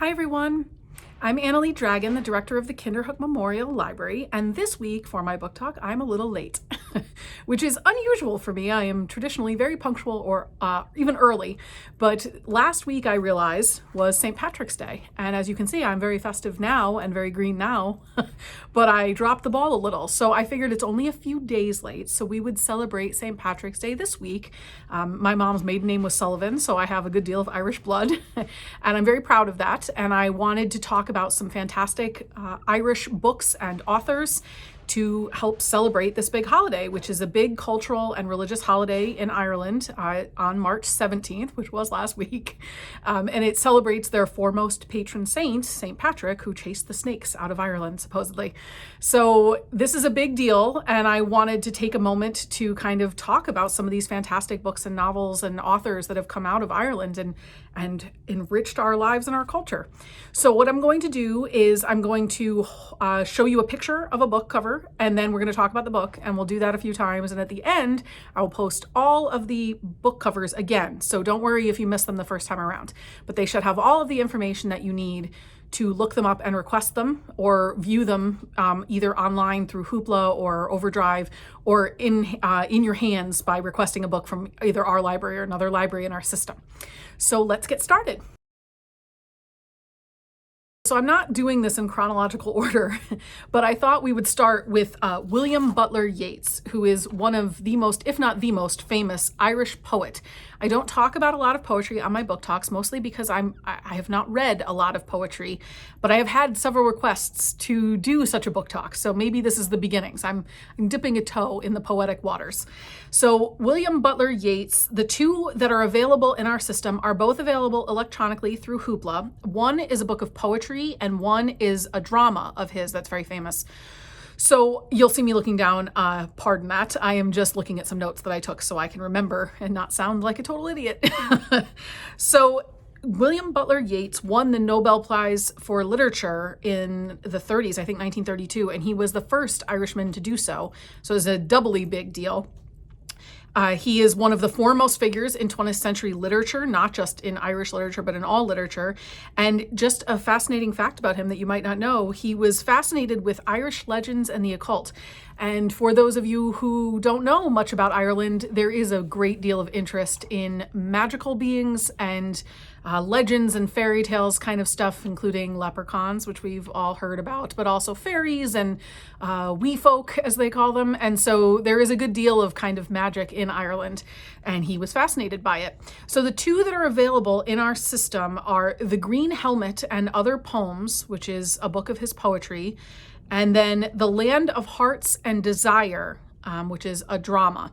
Hi everyone, I'm AnnaLee Dragon, the director of the Kinderhook Memorial Library, and this week for my book talk I'm a little late, which is unusual for me. I am traditionally very punctual or even early, but last week I realized was St. Patrick's Day, and as you can see I'm very festive now and very green now, but I dropped the ball a little, so I figured it's only a few days late, so we would celebrate St. Patrick's Day this week. My mom's maiden name was Sullivan, so I have a good deal of Irish blood, and I'm very proud of that, and I wanted to talk about some fantastic Irish books and authors to help celebrate this big holiday, which is a big cultural and religious holiday in Ireland on March 17th, which was last week. And it celebrates their foremost patron saint, St. Patrick, who chased the snakes out of Ireland, supposedly. So this is a big deal, and I wanted to take a moment to kind of talk about some of these fantastic books and novels and authors that have come out of Ireland and enriched our lives and our culture. So what I'm going to do is I'm going to show you a picture of a book cover, and then we're going to talk about the book, and we'll do that a few times. And at the end, I will post all of the book covers again. So don't worry if you missed them the first time around, but they should have all of the information that you need to look them up and request them or view them either online through Hoopla or Overdrive or in your hands by requesting a book from either our library or another library in our system. So let's get started. So I'm not doing this in chronological order, but I thought we would start with William Butler Yates, who is one of the most, if not the most famous Irish poet. I don't talk about a lot of poetry on my book talks, mostly because I have not read a lot of poetry, but I have had several requests to do such a book talk. So maybe this is the beginnings. I'm dipping a toe in the poetic waters. So William Butler Yates, the two that are available in our system are both available electronically through Hoopla. One is a book of poetry and one is a drama of his that's very famous. So you'll see me looking down, pardon that. I am just looking at some notes that I took so I can remember and not sound like a total idiot. So William Butler Yeats won the Nobel Prize for Literature in the 30s, I think 1932, and he was the first Irishman to do so. So it's a doubly big deal. He is one of the foremost figures in 20th century literature, not just in Irish literature, but in all literature. And just a fascinating fact about him that you might not know, he was fascinated with Irish legends and the occult. And for those of you who don't know much about Ireland, there is a great deal of interest in magical beings and legends and fairy tales kind of stuff, including leprechauns, which we've all heard about, but also fairies and wee folk, as they call them. And so there is a good deal of kind of magic in Ireland, and he was fascinated by it. So the two that are available in our system are The Green Helmet and Other Poems, which is a book of his poetry, and then The Land of Hearts and Desire, which is a drama.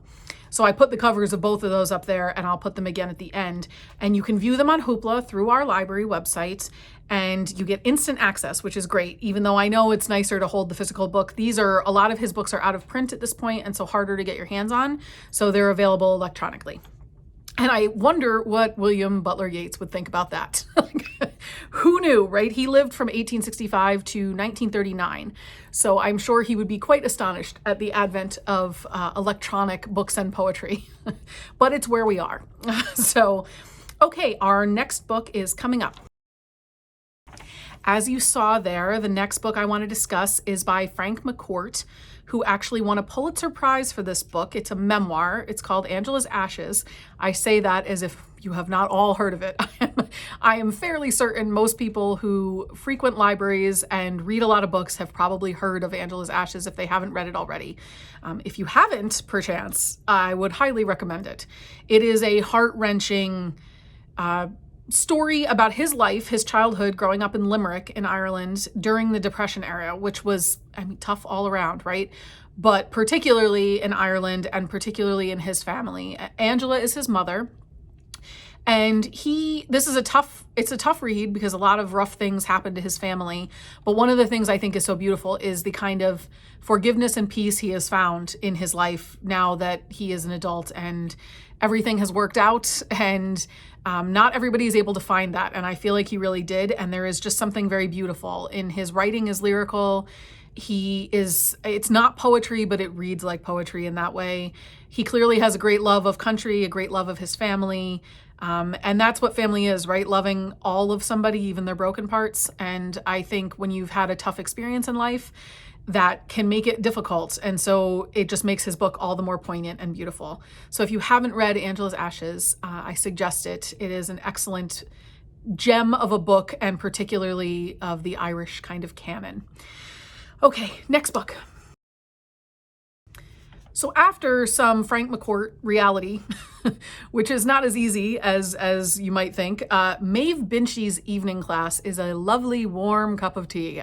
So I put the covers of both of those up there, and I'll put them again at the end. And you can view them on Hoopla through our library website, and you get instant access, which is great. Even though I know it's nicer to hold the physical book, a lot of his books are out of print at this point, and so harder to get your hands on. So they're available electronically. And I wonder what William Butler Yeats would think about that. Who knew, right? He lived from 1865 to 1939. So I'm sure he would be quite astonished at the advent of electronic books and poetry. But it's where we are. So, okay, our next book is coming up. As you saw there, the next book I want to discuss is by Frank McCourt, who actually won a Pulitzer Prize for this book. It's a memoir. It's called Angela's Ashes. I say that as if you have not all heard of it. I am fairly certain most people who frequent libraries and read a lot of books have probably heard of Angela's Ashes if they haven't read it already. If you haven't, perchance, I would highly recommend it. It is a heart-wrenching story about his life, his childhood growing up in Limerick in Ireland during the Depression era, which was, tough all around, right? But particularly in Ireland and particularly in his family. Angela is his mother. And it's a tough read because a lot of rough things happened to his family. But one of the things I think is so beautiful is the kind of forgiveness and peace he has found in his life now that he is an adult and everything has worked out, and not everybody is able to find that. And I feel like he really did. And there is just something very beautiful in his writing is lyrical. It's not poetry, but it reads like poetry in that way. He clearly has a great love of country, a great love of his family. And that's what family is, right? Loving all of somebody, even their broken parts. And I think when you've had a tough experience in life, that can make it difficult. And so it just makes his book all the more poignant and beautiful. So if you haven't read Angela's Ashes, I suggest it. It is an excellent gem of a book, and particularly of the Irish kind of canon. Okay, next book. So after some Frank McCourt reality, which is not as easy as you might think, Maeve Binchy's Evening Class is a lovely, warm cup of tea.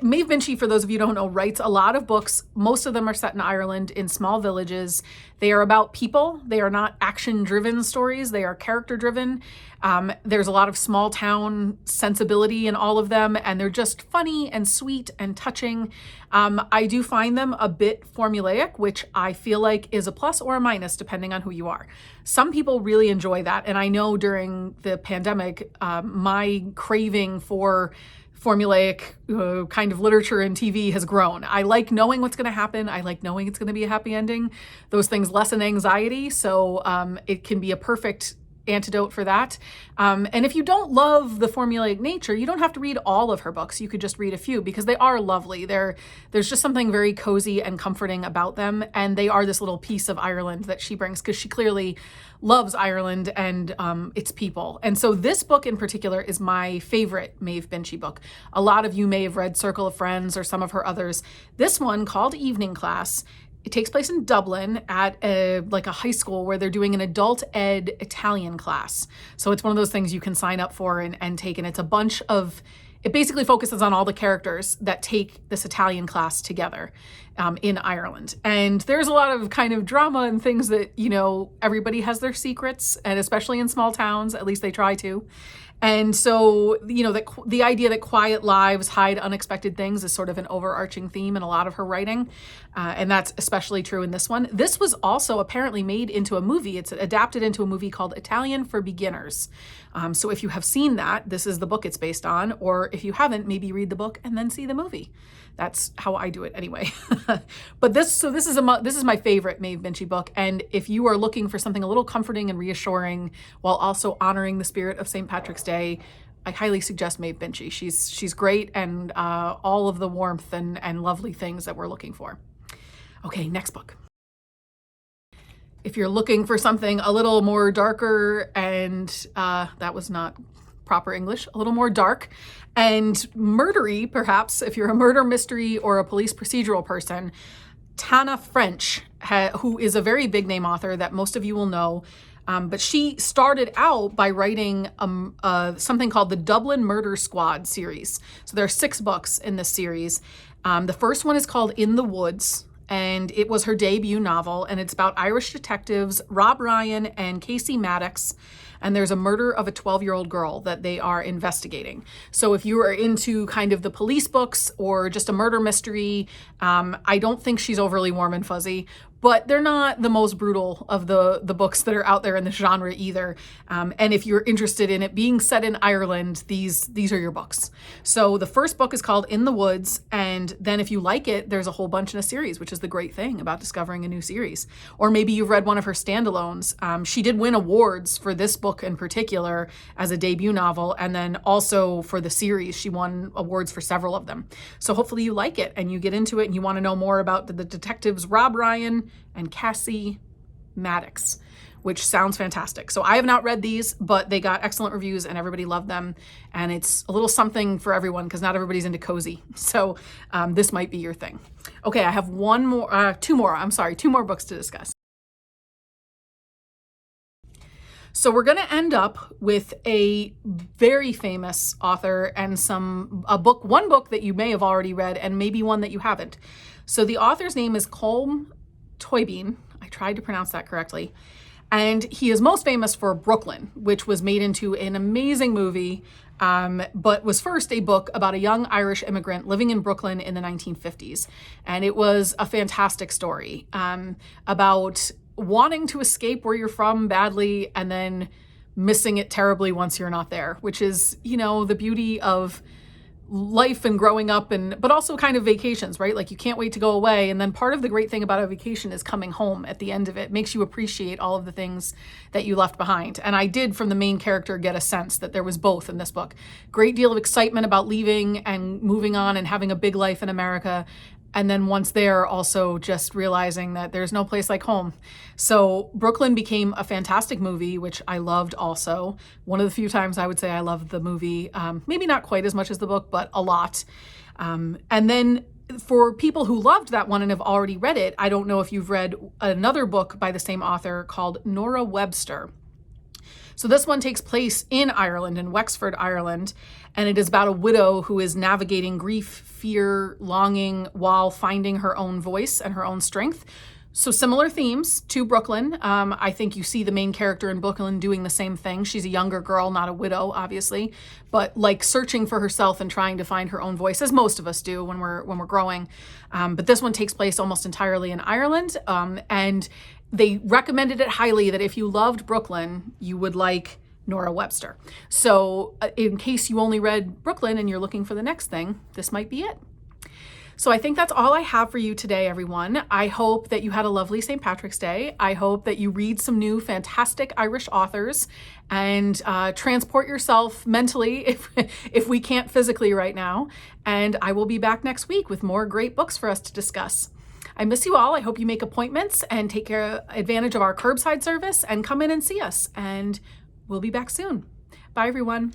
Maeve Binchy, for those of you who don't know, writes a lot of books. Most of them are set in Ireland in small villages. They are about people. They are not action-driven stories. They are character-driven. There's a lot of small town sensibility in all of them, and they're just funny and sweet and touching. I do find them a bit formulaic, which I feel like is a plus or a minus depending on who you are. Some people really enjoy that, and I know during the pandemic, my craving for formulaic kind of literature and TV has grown. I like knowing what's going to happen. I like knowing it's going to be a happy ending. Those things lessen anxiety, so it can be a perfect antidote for that. And if you don't love the formulaic nature, you don't have to read all of her books. You could just read a few because they are lovely. There's just something very cozy and comforting about them. And they are this little piece of Ireland that she brings because she clearly loves Ireland and its people. And so this book in particular is my favorite Maeve Binchy book. A lot of you may have read Circle of Friends or some of her others. This one, called Evening Class, it takes place in Dublin at a high school where they're doing an adult ed Italian class. So it's one of those things you can sign up for and take, and it's a bunch of, it basically focuses on all the characters that take this Italian class together in Ireland. And there's a lot of kind of drama and things that, everybody has their secrets, and especially in small towns, at least they try to. And so, the idea that quiet lives hide unexpected things is sort of an overarching theme in a lot of her writing. And that's especially true in this one. This was also apparently made into a movie. It's adapted into a movie called Italian for Beginners. So if you have seen that, this is the book it's based on. Or if you haven't, maybe read the book and then see the movie. That's how I do it anyway. But this is my favorite Maeve Binchy book. And if you are looking for something a little comforting and reassuring while also honoring the spirit of St. Patrick's Day, I highly suggest Maeve Binchy. She's great, and all of the warmth and lovely things that we're looking for. Okay, next book. If you're looking for something a little more darker and that was not proper English, a little more dark and murdery, perhaps, if you're a murder mystery or a police procedural person, Tana French, who is a very big name author that most of you will know, but she started out by writing something called the Dublin Murder Squad series. So there are 6 books in this series. The first one is called In the Woods, and it was her debut novel, and it's about Irish detectives Rob Ryan and Casey Maddox, and there's a murder of a 12-year-old girl that they are investigating. So if you are into kind of the police books or just a murder mystery, I don't think she's overly warm and fuzzy, but they're not the most brutal of the books that are out there in the genre either. And if you're interested in it being set in Ireland, these are your books. So the first book is called In the Woods, and then if you like it, there's a whole bunch in a series, which is the great thing about discovering a new series. Or maybe you've read one of her standalones. She did win awards for this book in particular as a debut novel, and then also for the series, she won awards for several of them. So hopefully you like it and you get into it and you want to know more about the detectives Rob Ryan and Cassie Maddox, which sounds fantastic. So I have not read these, but they got excellent reviews and everybody loved them. And it's a little something for everyone because not everybody's into cozy. So this might be your thing. Okay, I have two more books to discuss. So we're going to end up with a very famous author and one book that you may have already read and maybe one that you haven't. So the author's name is Colm Tóibín. I tried to pronounce that correctly. And he is most famous for Brooklyn, which was made into an amazing movie, but was first a book about a young Irish immigrant living in Brooklyn in the 1950s. And it was a fantastic story about wanting to escape where you're from badly and then missing it terribly once you're not there, which is, the beauty of life and growing up, but also kind of vacations, right? Like you can't wait to go away. And then part of the great thing about a vacation is coming home at the end of it. Makes you appreciate all of the things that you left behind. And I did, from the main character, get a sense that there was both in this book. Great deal of excitement about leaving and moving on and having a big life in America. And then once there, also just realizing that there's no place like home. So Brooklyn became a fantastic movie, which I loved also. One of the few times I would say I loved the movie, maybe not quite as much as the book, but a lot. And then for people who loved that one and have already read it, I don't know if you've read another book by the same author called Nora Webster. So this one takes place in Ireland, in Wexford, Ireland, and it is about a widow who is navigating grief, fear, longing while finding her own voice and her own strength. So similar themes to Brooklyn. I think you see the main character in Brooklyn doing the same thing. She's a younger girl, not a widow, obviously, but like searching for herself and trying to find her own voice, as most of us do when we're growing. But this one takes place almost entirely in Ireland, and they recommended it highly that if you loved Brooklyn, you would like Nora Webster. So in case you only read Brooklyn and you're looking for the next thing, this might be it. So I think that's all I have for you today, everyone. I hope that you had a lovely St. Patrick's Day. I hope that you read some new fantastic Irish authors and transport yourself mentally if we can't physically right now. And I will be back next week with more great books for us to discuss. I miss you all. I hope you make appointments and take advantage of our curbside service and come in and see us. And we'll be back soon. Bye, everyone.